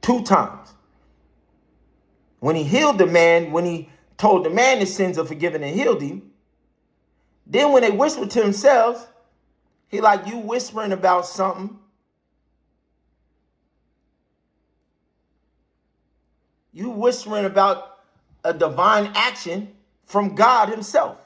2 times. When he healed the man, when he told the man his sins are forgiven and healed him, then when they whispered to themselves, he like, you whispering about something. You whispering about a divine action from God himself.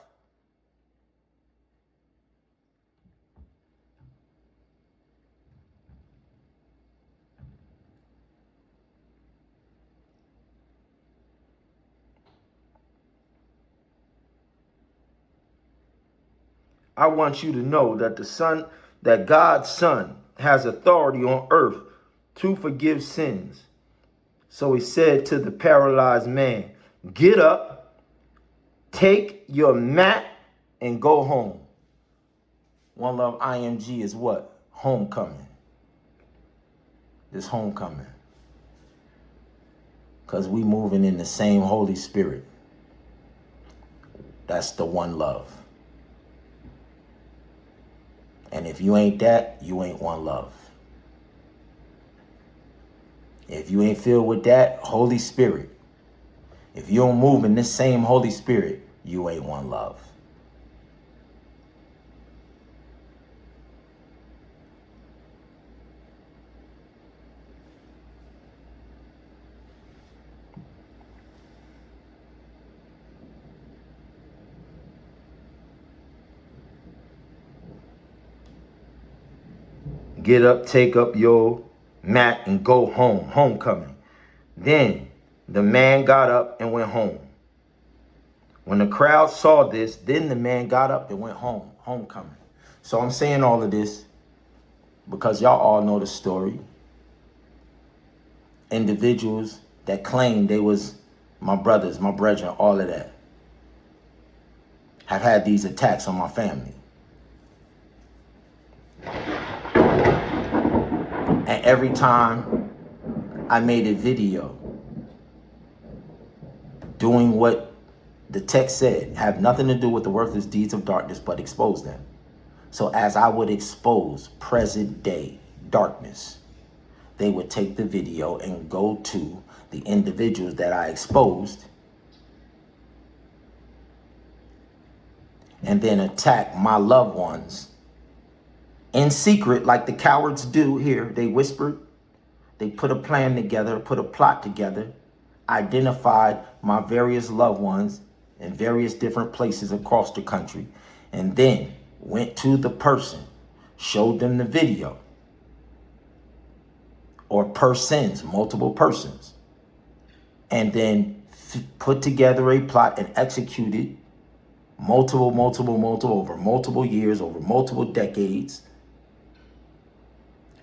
I want you to know that that God's Son has authority on earth to forgive sins. So he said to the paralyzed man, get up, take your mat, and go home. One Love IMG is what? Homecoming. This homecoming. Because we moving in the same Holy Spirit. That's the one love. And if you ain't that, you ain't one love. If you ain't filled with that Holy Spirit, if you don't move in this same Holy Spirit, you ain't one love. Get up, take up your mat, and go home. Homecoming. Then the man got up and went home. When the crowd saw this, then the man got up and went home. Homecoming. So I'm saying all of this because y'all all know the story. Individuals that claimed they was my brothers, my brethren, all of that, have had these attacks on my family. And every time I made a video doing what the text said, have nothing to do with the worthless deeds of darkness, but expose them. So as I would expose present day darkness, they would take the video and go to the individuals that I exposed and then attack my loved ones in secret, like the cowards do here. They whispered, they put a plan together, put a plot together, identified my various loved ones in various different places across the country, and then went to the person, showed them the video, or persons, multiple persons, and then put together a plot and executed multiple, over multiple years, over multiple decades,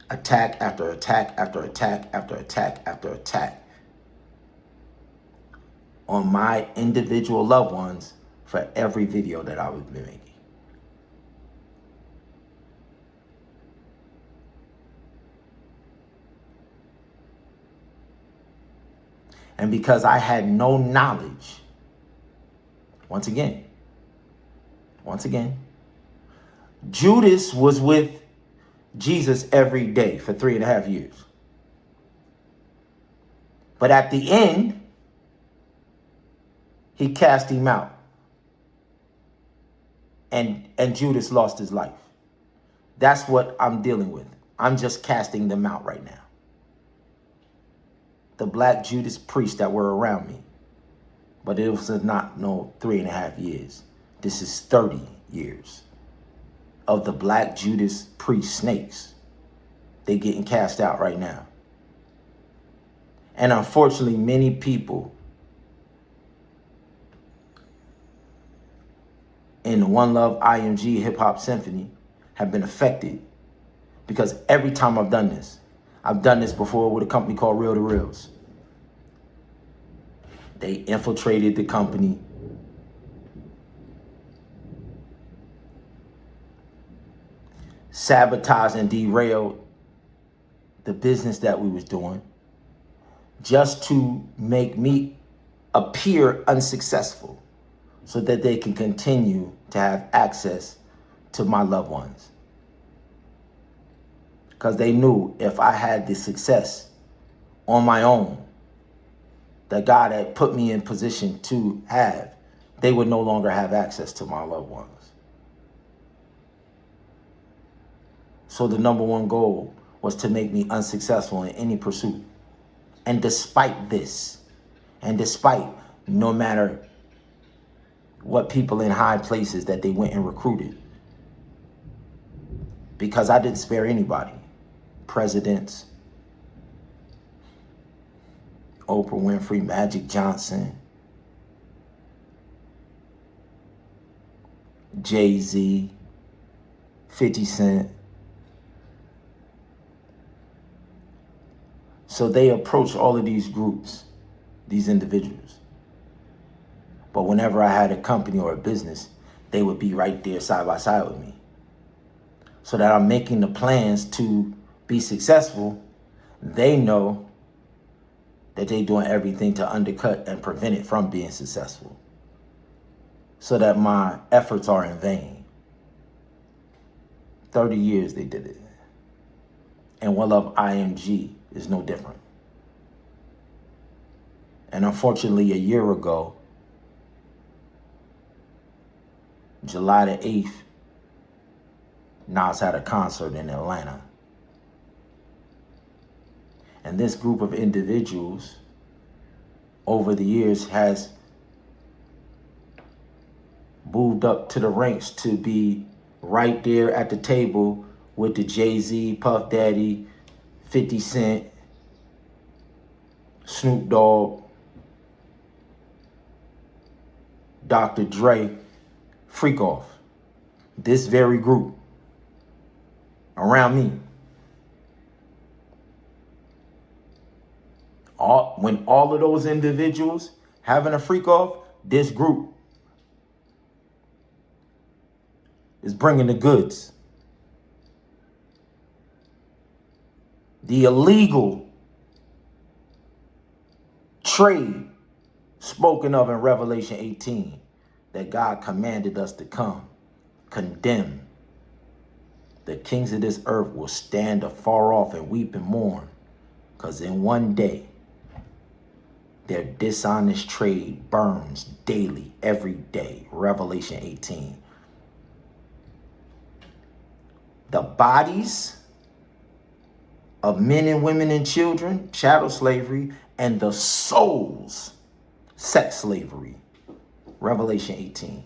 attack after attack after attack after attack after attack on my individual loved ones for every video that I would be making. And because I had no knowledge, once again, Judas was with Jesus every day for 3.5 years. But at the end, he cast him out. And Judas lost his life. That's what I'm dealing with. I'm just casting them out right now. The black Judas priests that were around me. But it was not no 3.5 years. This is 30 years of the black Judas priest snakes. They getting cast out right now. And unfortunately, many people in the One Love IMG Hip Hop Symphony have been affected because every time I've done this before with a company called Real to Reals. They infiltrated the company. Sabotaged and derailed the business that we was doing just to make me appear unsuccessful so that they can continue to have access to my loved ones. Because they knew if I had the success on my own, that God had put me in position to have, they would no longer have access to my loved ones. So the number one goal was to make me unsuccessful in any pursuit. And despite this, and despite no matter what people in high places that they went and recruited, because I didn't spare anybody, presidents, Oprah Winfrey, Magic Johnson, Jay-Z, 50 Cent. So they approached all of these groups, these individuals. But whenever I had a company or a business, they would be right there side by side with me. So that I'm making the plans to be successful, they know that they're doing everything to undercut and prevent it from being successful. So that my efforts are in vain. 30 years they did it. And One Love IMG is no different. And unfortunately, a year ago, July the 8th, Nas had a concert in Atlanta. And this group of individuals over the years has moved up to the ranks to be right there at the table with the Jay-Z, Puff Daddy, 50 Cent, Snoop Dogg, Dr. Dre, Freak Off. This very group around me. When all of those individuals having a freak off, this group is bringing the goods. The illegal trade spoken of in Revelation 18 that God commanded us to come, condemn. The kings of this earth will stand afar off and weep and mourn, because in one day, their dishonest trade burns daily, every day. Revelation 18. The bodies of men and women and children, chattel slavery, and the souls, sex slavery. Revelation 18.